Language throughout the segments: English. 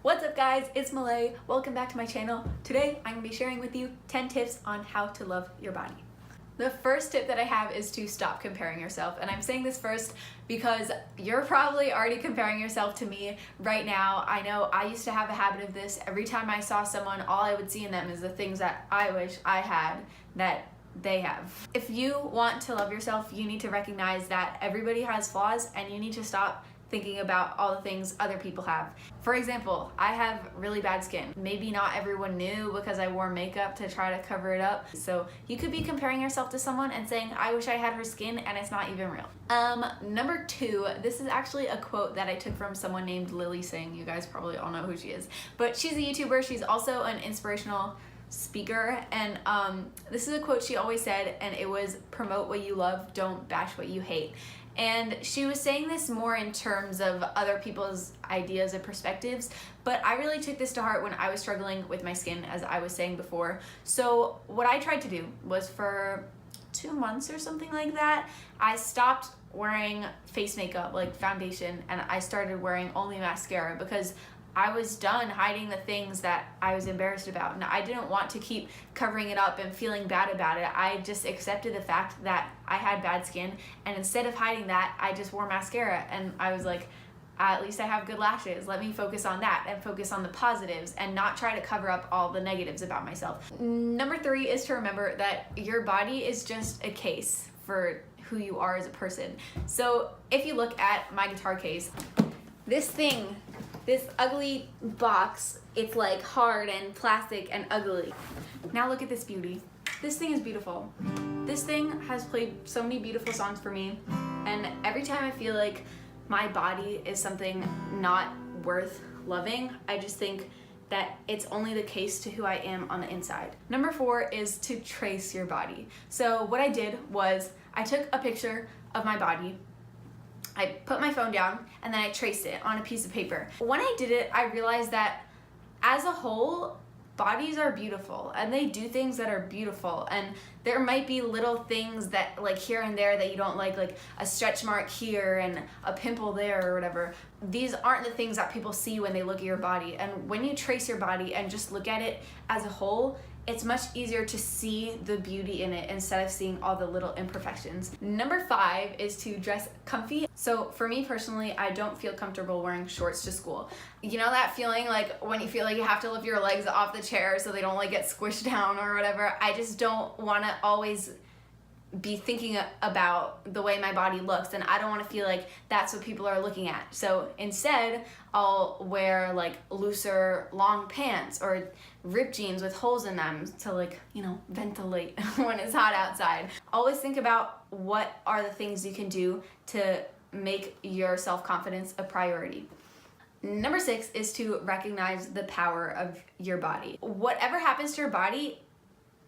What's up guys, it's Melai. Welcome back to my channel. Today I'm gonna be sharing with you 10 tips on how to love your body. The first tip that I have is to stop comparing yourself. And I'm saying this first because you're probably already comparing yourself to me right now. I know I used to have a habit of this. Every time I saw someone, all I would see in them is the things that I wish I had that they have. If you want to love yourself, you need to recognize that everybody has flaws and you need to stop thinking about all the things other people have. For example, I have really bad skin. Maybe not everyone knew because I wore makeup to try to cover it up. So you could be comparing yourself to someone and saying, I wish I had her skin, and it's not even real. Number 2, this is actually a quote that I took from someone named Lily Singh. You guys probably all know who she is. But she's a YouTuber. She's also an inspirational speaker, and this is a quote she always said, and it was, promote what you love, don't bash what you hate. And she was saying this more in terms of other people's ideas and perspectives, but I really took this to heart when I was struggling with my skin, as I was saying before. So what I tried to do was, for 2 months or something like that, I stopped wearing face makeup like foundation, and I started wearing only mascara because I was done hiding the things that I was embarrassed about, and I didn't want to keep covering it up and feeling bad about it. I just accepted the fact that I had bad skin, and instead of hiding that, I just wore mascara, and I was like, at least I have good lashes. Let me focus on that and focus on the positives and not try to cover up all the negatives about myself. Number 3 is to remember that your body is just a case for who you are as a person. So if you look at my guitar case, this ugly box, it's like hard and plastic and ugly. Now look at this beauty. This thing is beautiful. This thing has played so many beautiful songs for me, and every time I feel like my body is something not worth loving, I just think that it's only the case to who I am on the inside. Number 4 is to trace your body. So what I did was I took a picture of my body, I put my phone down, and then I traced it on a piece of paper. When I did it, I realized that as a whole, bodies are beautiful and they do things that are beautiful, and there might be little things that, like, here and there that you don't like a stretch mark here and a pimple there or whatever. These aren't the things that people see when they look at your body, and when you trace your body and just look at it as a whole, it's much easier to see the beauty in it instead of seeing all the little imperfections. Number 5 is to dress comfy. So for me personally, I don't feel comfortable wearing shorts to school. You know that feeling like when you feel like you have to lift your legs off the chair so they don't like get squished down or whatever? I just don't want to always be thinking about the way my body looks, and I don't want to feel like that's what people are looking at. So instead, I'll wear like looser long pants or ripped jeans with holes in them to, like, you know, ventilate when it's hot outside. Always think about what are the things you can do to make your self-confidence a priority. Number 6 is to recognize the power of your body. Whatever happens to your body,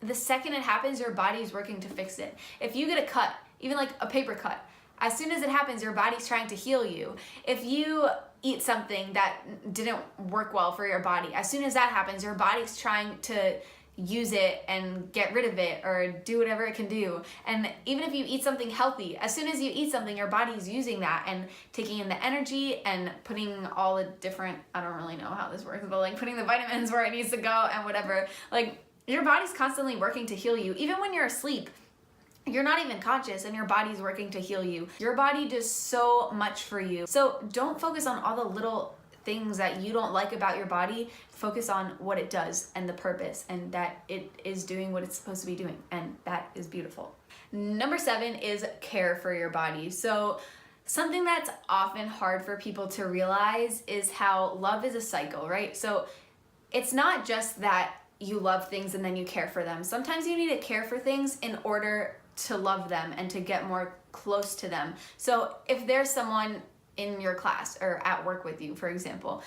the second it happens, your body's working to fix it. If you get a cut, even like a paper cut, as soon as it happens, your body's trying to heal you. If you eat something that didn't work well for your body, as soon as that happens, your body's trying to use it and get rid of it or do whatever it can do. And even if you eat something healthy, as soon as you eat something, your body's using that and taking in the energy and putting all the different, I don't really know how this works, but like putting the vitamins where it needs to go and whatever. Like, your body's constantly working to heal you. Even when you're asleep, you're not even conscious and your body's working to heal you. Your body does so much for you. So don't focus on all the little things that you don't like about your body. Focus on what it does and the purpose, and that it is doing what it's supposed to be doing, and that is beautiful. Number 7 is care for your body. So something that's often hard for people to realize is how love is a cycle, right? So it's not just that you love things and then you care for them. Sometimes you need to care for things in order to love them and to get more close to them. So if there's someone in your class or at work with you, for example,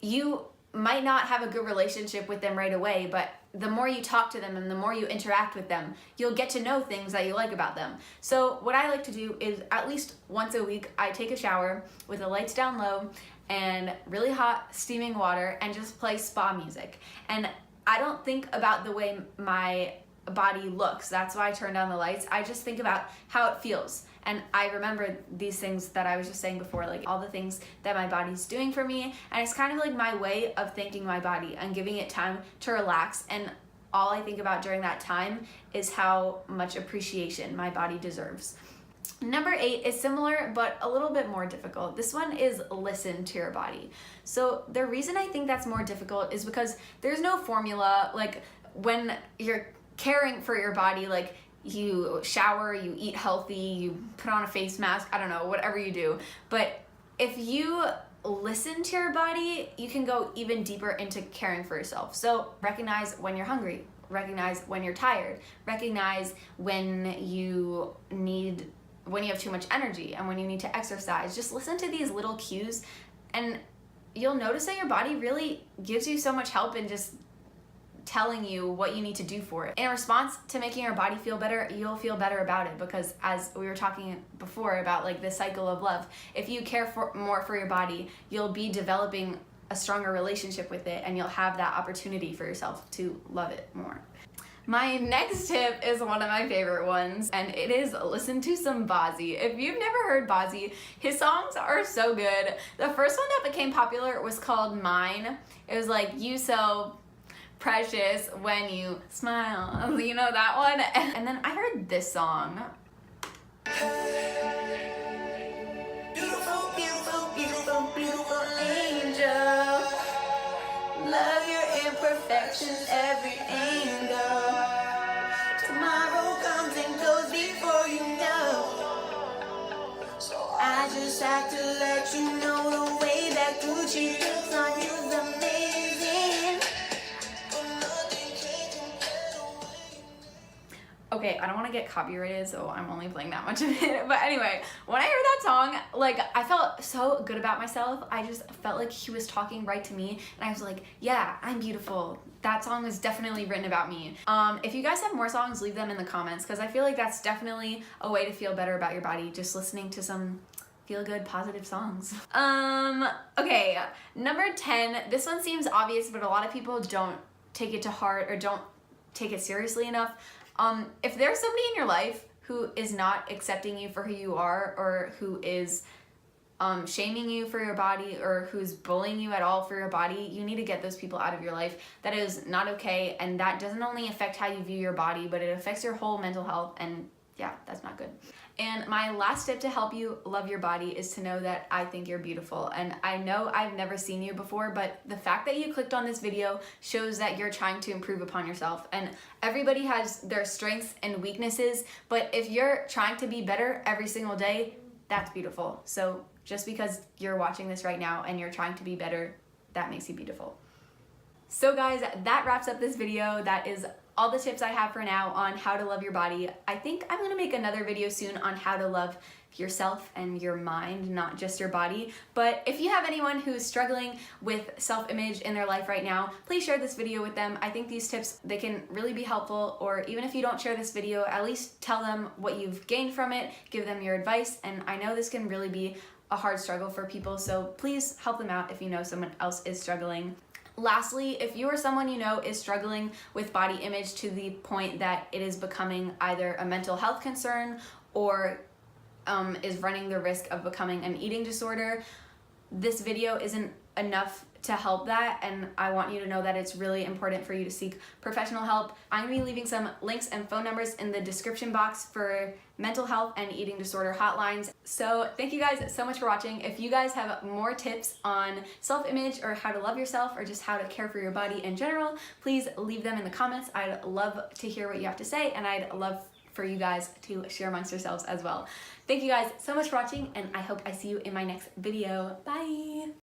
you might not have a good relationship with them right away, but the more you talk to them and the more you interact with them, you'll get to know things that you like about them. So what I like to do is, at least once a week, I take a shower with the lights down low and really hot steaming water and just play spa music. And I don't think about the way my body looks. That's why I turn down the lights. I just think about how it feels. And I remember these things that I was just saying before, like all the things that my body's doing for me. And it's kind of like my way of thanking my body and giving it time to relax. And all I think about during that time is how much appreciation my body deserves. Number 8 is similar, but a little bit more difficult. This one is listen to your body. So the reason I think that's more difficult is because there's no formula. Like when you're caring for your body, like you shower, you eat healthy, you put on a face mask, I don't know, whatever you do. But if you listen to your body, you can go even deeper into caring for yourself. So recognize when you're hungry, recognize when you're tired, recognize when you have too much energy and when you need to exercise. Just listen to these little cues and you'll notice that your body really gives you so much help in just telling you what you need to do for it. In response to making your body feel better, you'll feel better about it, because as we were talking before about like the cycle of love, if you care more for your body, you'll be developing a stronger relationship with it and you'll have that opportunity for yourself to love it more. My next tip is one of my favorite ones, and it is listen to some Vazi. If you've never heard Vazi, his songs are so good. The first one that became popular was called Mine. It was like, you so precious when you smile. You know that one? And then I heard this song. Beautiful, beautiful, beautiful, beautiful angel. Love your imperfections, every angle. Tomorrow comes and goes before you know. So I just have to let you know the way that Gucci looks on you is amazing. Okay, I don't want to get copyrighted, so I'm only playing that much of it. But anyway, when I heard that song, like, I felt so good about myself. I just felt like he was talking right to me, and I was like, yeah, I'm beautiful. That song was definitely written about me. If you guys have more songs, leave them in the comments, because I feel like that's definitely a way to feel better about your body, just listening to some feel-good, positive songs. Okay, number 10. This one seems obvious, but a lot of people don't take it to heart or don't take it seriously enough. If there's somebody in your life who is not accepting you for who you are, or who is shaming you for your body, or who's bullying you at all for your body, you need to get those people out of your life. That is not okay, and that doesn't only affect how you view your body, but it affects your whole mental health, and yeah, that's not good. And my last tip to help you love your body is to know that I think you're beautiful. And I know I've never seen you before, but the fact that you clicked on this video shows that you're trying to improve upon yourself. And everybody has their strengths and weaknesses, but if you're trying to be better every single day, that's beautiful. So just because you're watching this right now and you're trying to be better, that makes you beautiful. So guys, that wraps up this video. That is all the tips I have for now on how to love your body. I think I'm gonna make another video soon on how to love yourself and your mind, not just your body. But if you have anyone who's struggling with self-image in their life right now, please share this video with them. I think these tips, they can really be helpful. Or even if you don't share this video, at least tell them what you've gained from it, give them your advice. And I know this can really be a hard struggle for people, so please help them out if you know someone else is struggling. Lastly, if you or someone you know is struggling with body image to the point that it is becoming either a mental health concern or is running the risk of becoming an eating disorder, this video isn't enough to help that, and I want you to know that it's really important for you to seek professional help. I'm gonna be leaving some links and phone numbers in the description box for mental health and eating disorder hotlines. So thank you guys so much for watching. If you guys have more tips on self-image or how to love yourself or just how to care for your body in general, please leave them in the comments. I'd love to hear what you have to say, and I'd love for you guys to share amongst yourselves as well. Thank you guys so much for watching, and I hope I see you in my next video. Bye!